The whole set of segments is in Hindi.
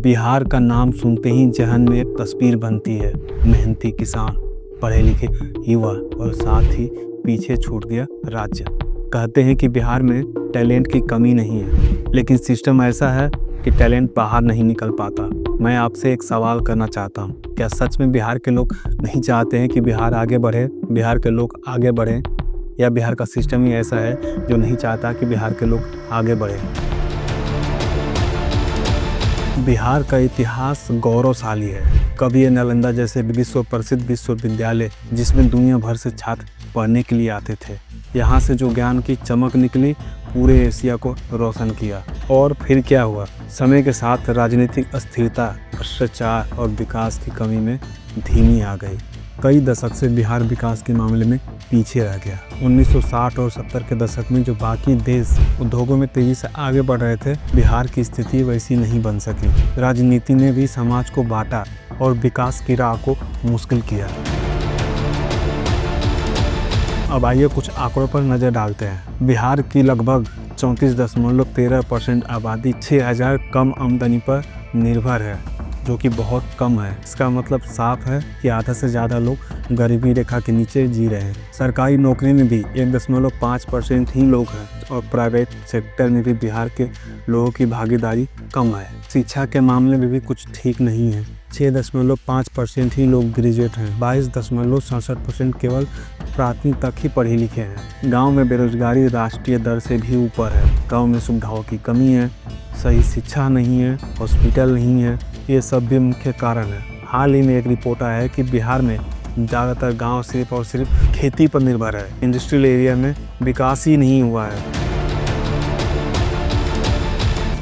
बिहार का नाम सुनते ही जहन में एक तस्वीर बनती है। मेहनती किसान, पढ़े लिखे युवा और साथ ही पीछे छूट गया राज्य। कहते हैं कि बिहार में टैलेंट की कमी नहीं है, लेकिन सिस्टम ऐसा है कि टैलेंट बाहर नहीं निकल पाता। मैं आपसे एक सवाल करना चाहता हूँ, क्या सच में बिहार के लोग नहीं चाहते हैं कि बिहार आगे बढ़े, बिहार के लोग आगे बढ़ें, या बिहार का सिस्टम ही ऐसा है जो नहीं चाहता कि बिहार के लोग आगे बढ़ें? बिहार का इतिहास गौरवशाली है। कभी नालंदा जैसे विश्व प्रसिद्ध विश्वविद्यालय, जिसमें दुनिया भर से छात्र पढ़ने के लिए आते थे, यहाँ से जो ज्ञान की चमक निकली पूरे एशिया को रोशन किया। और फिर क्या हुआ? समय के साथ राजनीतिक अस्थिरता, भ्रष्टाचार और विकास की कमी में धीमी आ गई। कई दशक से बिहार विकास के मामले में पीछे रह गया। 1960 और 70 के दशक में जो बाकी देश उद्योगों में तेजी से आगे बढ़ रहे थे, बिहार की स्थिति वैसी नहीं बन सकी। राजनीति ने भी समाज को बांटा और विकास की राह को मुश्किल किया। अब आइए कुछ आंकड़ों पर नजर डालते हैं। बिहार की लगभग 34.13% आबादी 6000 कम आमदनी पर निर्भर है, जो कि बहुत कम है। इसका मतलब साफ है कि आधा से ज़्यादा लोग गरीबी रेखा के नीचे जी रहे हैं। सरकारी नौकरी में भी 1.5% ही लोग हैं और प्राइवेट सेक्टर में भी बिहार के लोगों की भागीदारी कम है। शिक्षा के मामले में भी कुछ ठीक नहीं है। 6.5% ही लोग ग्रेजुएट हैं। 22.67% केवल प्राथमिक तक ही पढ़े लिखे हैं। गांव में बेरोजगारी राष्ट्रीय दर से भी ऊपर है। गांव में सुविधाओं की कमी है, सही शिक्षा नहीं है, हॉस्पिटल नहीं है। ये सब भी मुख्य कारण है। हाल ही में एक रिपोर्ट आया है कि बिहार में ज़्यादातर गांव सिर्फ और सिर्फ खेती पर निर्भर है। इंडस्ट्रियल एरिया में विकास ही नहीं हुआ है।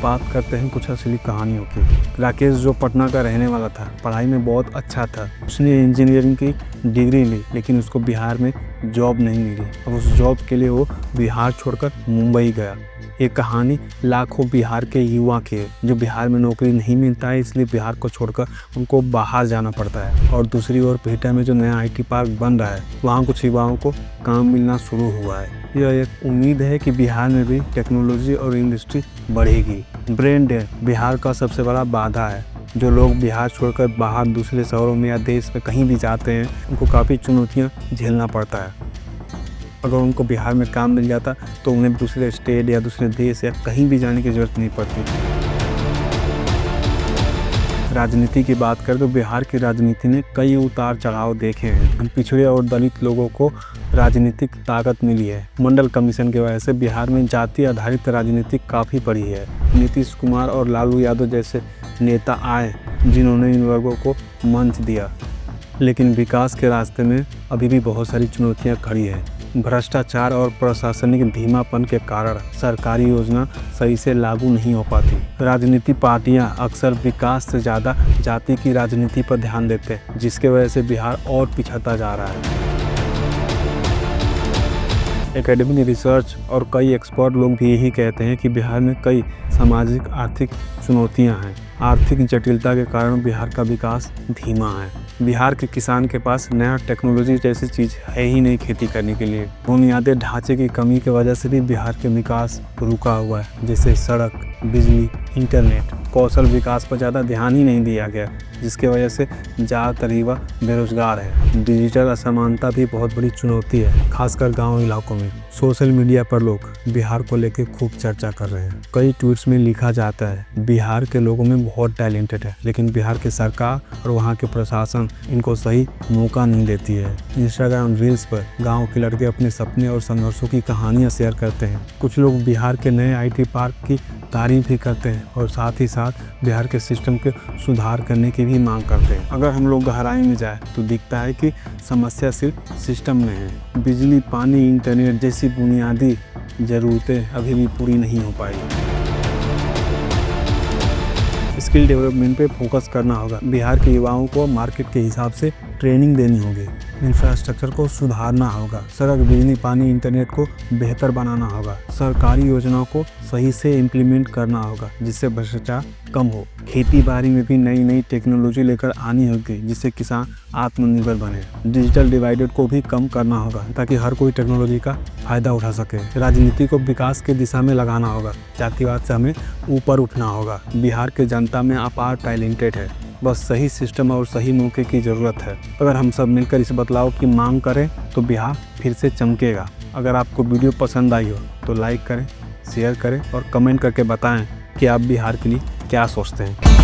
बात करते हैं कुछ असली कहानियों की। राकेश जो पटना का रहने वाला था, पढ़ाई में बहुत अच्छा था। उसने इंजीनियरिंग की डिग्री ली, लेकिन उसको बिहार में जॉब नहीं मिली। अब उस जॉब के लिए वो बिहार छोड़कर मुंबई गया। ये कहानी लाखों बिहार के युवा की है, जो बिहार में नौकरी नहीं मिलता है, इसलिए बिहार को छोड़कर उनको बाहर जाना पड़ता है। और दूसरी ओर बिहटा में जो नया IT पार्क बन रहा है, वहाँ कुछ युवाओं को काम मिलना शुरू हुआ है। यह एक उम्मीद है कि बिहार में भी टेक्नोलॉजी और इंडस्ट्री बढ़ेगी। ब्रेन ड्रेन बिहार का सबसे बड़ा बाधा है। जो लोग बिहार छोड़कर बाहर दूसरे शहरों में या देश में कहीं भी जाते हैं, उनको काफ़ी चुनौतियाँ झेलना पड़ता है। अगर उनको बिहार में काम मिल जाता तो उन्हें दूसरे स्टेट या दूसरे देश या कहीं भी जाने की ज़रूरत नहीं पड़ती। राजनीति की बात करें तो बिहार की राजनीति ने कई उतार चढ़ाव देखे हैं। पिछड़े और दलित लोगों को राजनीतिक ताकत मिली है। मंडल कमीशन की वजह से बिहार में जाति आधारित राजनीति काफ़ी बढ़ी है। नीतीश कुमार और लालू यादव जैसे नेता आए, जिन्होंने इन वर्गों को मंच दिया, लेकिन विकास के रास्ते में अभी भी बहुत सारी चुनौतियाँ खड़ी हैं। भ्रष्टाचार और प्रशासनिक धीमापन के कारण सरकारी योजना सही से लागू नहीं हो पाती। राजनीतिक पार्टियां अक्सर विकास से ज़्यादा जाति की राजनीति पर ध्यान देते हैं, जिसके वजह से बिहार और पिछड़ता जा रहा है। एकेडमिक रिसर्च और कई एक्सपर्ट लोग भी यही कहते हैं कि बिहार में कई सामाजिक आर्थिक चुनौतियां हैं। आर्थिक जटिलता के कारण बिहार का विकास धीमा है। बिहार के किसान के पास नया टेक्नोलॉजी जैसी चीज़ है ही नहीं खेती करने के लिए। बुनियादी ढांचे की कमी की वजह से भी बिहार के विकास रुका हुआ है, जैसे सड़क, बिजली, इंटरनेट। कौशल विकास पर ज़्यादा ध्यान ही नहीं दिया गया, जिसके वजह से ज़्यादातर युवा बेरोजगार है। डिजिटल असमानता भी बहुत बड़ी चुनौती है, खासकर गाँव इलाकों में। सोशल मीडिया पर लोग बिहार को लेकर खूब चर्चा कर रहे हैं। कई ट्वीट्स में लिखा जाता है बिहार के लोगों में बहुत टैलेंटेड है, लेकिन बिहार की सरकार और वहाँ के प्रशासन इनको सही मौका नहीं देती है। इंस्टाग्राम रील्स पर गांव के लड़के अपने सपने और संघर्षों की कहानियां शेयर करते हैं। कुछ लोग बिहार के नए IT पार्क की तारीफ भी करते हैं और साथ ही साथ बिहार के सिस्टम के सुधार करने की भी मांग करते हैं। अगर हम लोग गहराई में जाए तो दिखता है कि समस्या सिर्फ सिस्टम में है। बिजली, पानी, इंटरनेट जैसी बुनियादी ज़रूरतें अभी भी पूरी नहीं हो पाई। स्किल डेवलपमेंट पे फोकस करना होगा। बिहार के युवाओं को मार्केट के हिसाब से ट्रेनिंग देनी होगी। इंफ्रास्ट्रक्चर को सुधारना होगा। सड़क, बिजली, पानी, इंटरनेट को बेहतर बनाना होगा। सरकारी योजनाओं को सही से इम्प्लीमेंट करना होगा, जिससे भ्रष्टाचार कम हो। खेती बाड़ी में भी नई नई टेक्नोलॉजी लेकर आनी होगी, जिससे किसान आत्मनिर्भर बने। डिजिटल डिवाइडेड को भी कम करना होगा ताकि हर कोई टेक्नोलॉजी का फ़ायदा उठा सके। राजनीति को विकास के दिशा में लगाना होगा। जातिवाद से हमें ऊपर उठना होगा। बिहार की जनता में अपार टैलेंटेड है, बस सही सिस्टम और सही मौके की ज़रूरत है। अगर हम सब मिलकर इस बदलाव की मांग करें तो बिहार फिर से चमकेगा। अगर आपको वीडियो पसंद आई हो तो लाइक करें, शेयर करें और कमेंट करके बताएं कि आप बिहार के लिए क्या सोचते हैं।